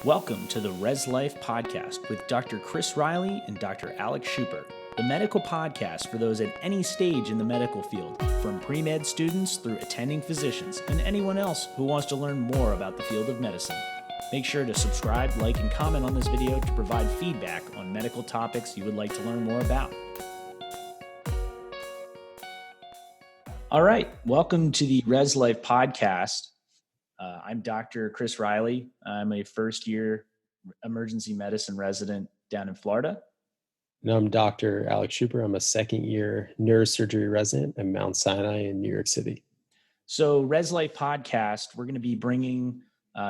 Welcome to the Reslife podcast with Dr. Chris Riley and Dr. Alex Schuper, the medical podcast for those at any stage in the medical field, from pre-med students through attending physicians and anyone else who wants to learn more about the field of medicine. Make sure to subscribe, like, and comment on this video to provide feedback on medical topics you would like to learn more about. All right, welcome to the Reslife podcast. I'm Dr. Chris Riley. I'm a first-year emergency medicine resident down in Florida. And I'm Dr. Alex Schuper. I'm a second-year neurosurgery resident at Mount Sinai in New York City. So Reslife podcast, we're going to be bringing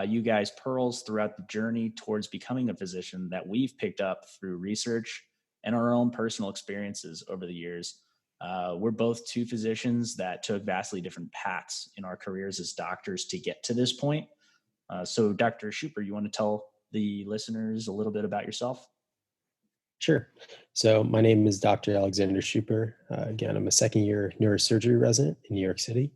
you guys pearls throughout the journey towards becoming a physician that we've picked up through research and our own personal experiences over the years. We're both two physicians that took vastly different paths in our careers as doctors to get to this point. So Dr. Schuper, you want to tell the listeners a little bit about yourself? Sure. So my name is Dr. Alexander Schuper. Again, I'm a second-year neurosurgery resident in New York City.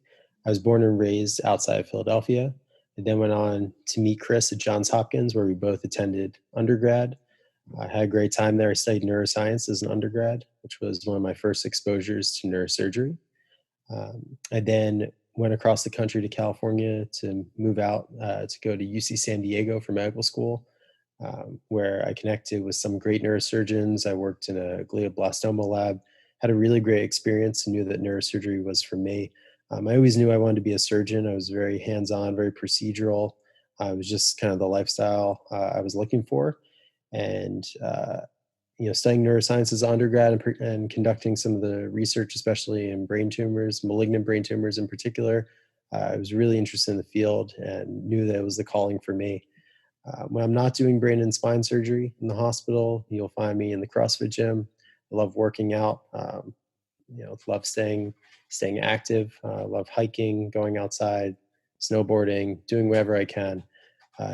I was born and raised outside of Philadelphia. I then went on to meet Chris at Johns Hopkins, where we both attended undergrad. I had a great time there. I studied neuroscience as an undergrad, which was one of my first exposures to neurosurgery. I then went across the country to California to move out to go to UC San Diego for medical school, where I connected with some great neurosurgeons. I worked in a glioblastoma lab, had a really great experience, and knew that neurosurgery was for me. I always knew I wanted to be a surgeon. I was very hands-on, very procedural. It was just kind of the lifestyle I was looking for. And studying neuroscience as an undergrad and conducting some of the research, especially in brain tumors, malignant brain tumors in particular, I was really interested in the field and knew that it was the calling for me. When I'm not doing brain and spine surgery in the hospital, you'll find me in the CrossFit gym. I love working out. Love staying active. Love hiking, going outside, snowboarding, doing whatever I can,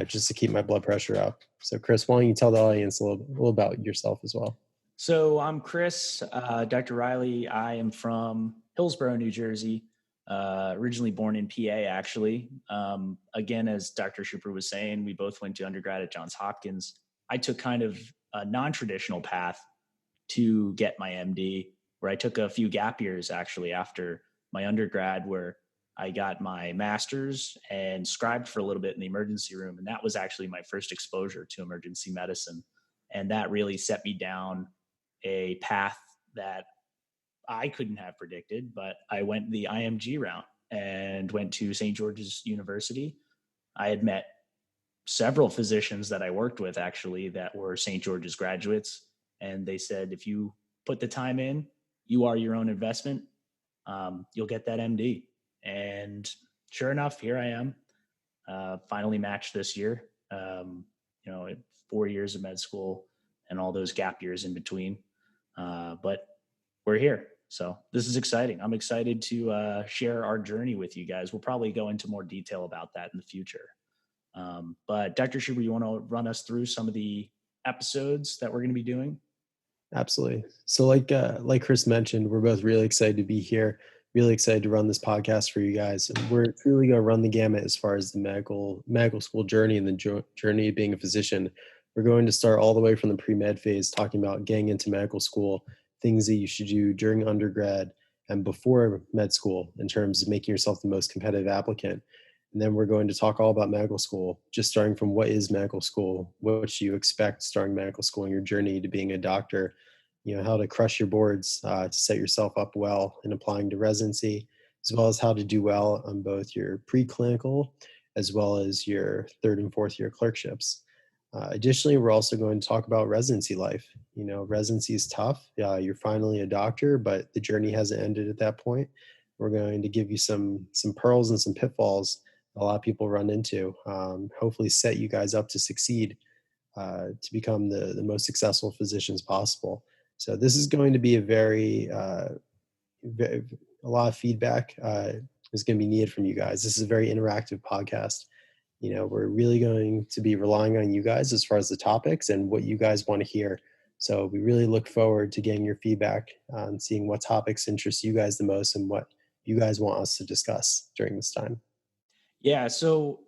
just to keep my blood pressure up. So, Chris, why don't you tell the audience a little about yourself as well? So I'm Chris, Dr. Riley. I am from Hillsborough, New Jersey, originally born in PA, actually. Again, as Dr. Schuper was saying, we both went to undergrad at Johns Hopkins. I took kind of a non-traditional path to get my MD, where I took a few gap years, actually, after my undergrad, where I got my master's and scribed for a little bit in the emergency room. And that was actually my first exposure to emergency medicine. And that really set me down a path that I couldn't have predicted, but I went the IMG route and went to St. George's University. I had met several physicians that I worked with, actually, that were St. George's graduates. And they said, if you put the time in, you are your own investment. You'll get that MD. And sure enough, here I am, finally matched this year. 4 years of med school and all those gap years in between. But we're here. So this is exciting. I'm excited to share our journey with you guys. We'll probably go into more detail about that in the future. But Dr. Schuber, you want to run us through some of the episodes that we're going to be doing? Absolutely. So like Chris mentioned, we're both really excited to be here, really excited to run this podcast for you guys. And we're truly going to run the gamut as far as the medical school journey and the journey of being a physician. We're going to start all the way from the pre-med phase, talking about getting into medical school, things that you should do during undergrad and before med school in terms of making yourself the most competitive applicant. And then we're going to talk all about medical school, just starting from what is medical school, what should you expect starting medical school in your journey to being a doctor, how to crush your boards to set yourself up well in applying to residency, as well as how to do well on both your preclinical as well as your third and fourth year clerkships. Additionally, we're also going to talk about residency life. Residency is tough. You're finally a doctor, but the journey hasn't ended at that point. We're going to give you some pearls and some pitfalls a lot of people run into, hopefully set you guys up to succeed, to become the most successful physicians possible. So this is going to be a lot of feedback is going to be needed from you guys. This is a very interactive podcast. We're really going to be relying on you guys as far as the topics and what you guys want to hear. So we really look forward to getting your feedback on seeing what topics interest you guys the most and what you guys want us to discuss during this time. Yeah. So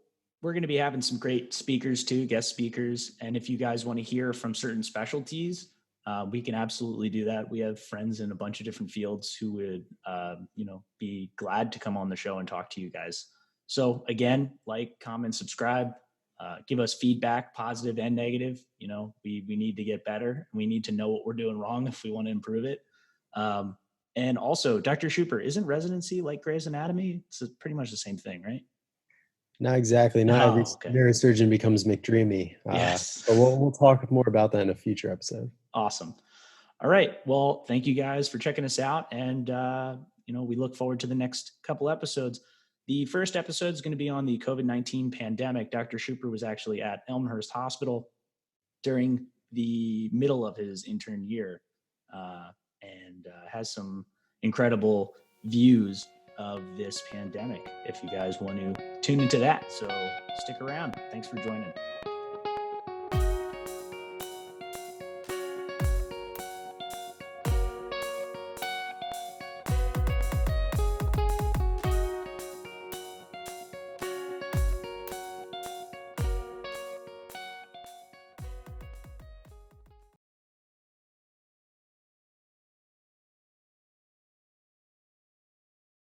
we're going to be having some great speakers too, guest speakers. And if you guys want to hear from certain specialties, we can absolutely do that. We have friends in a bunch of different fields who would, be glad to come on the show and talk to you guys. So again, like, comment, subscribe, give us feedback, positive and negative. We need to get better. We need to know what we're doing wrong if we want to improve it. And also, Dr. Schuper, isn't residency like Grey's Anatomy? It's pretty much the same thing, right? Not exactly. Not every Oh, okay. neurosurgeon becomes McDreamy. Yes. But we'll talk more about that in a future episode. Awesome. All right. Well, thank you guys for checking us out. And, we look forward to the next couple episodes. The first episode is going to be on the COVID-19 pandemic. Dr. Schuper was actually at Elmhurst Hospital during the middle of his intern year and has some incredible views of this pandemic if you guys want to tune into that. So stick around. Thanks for joining.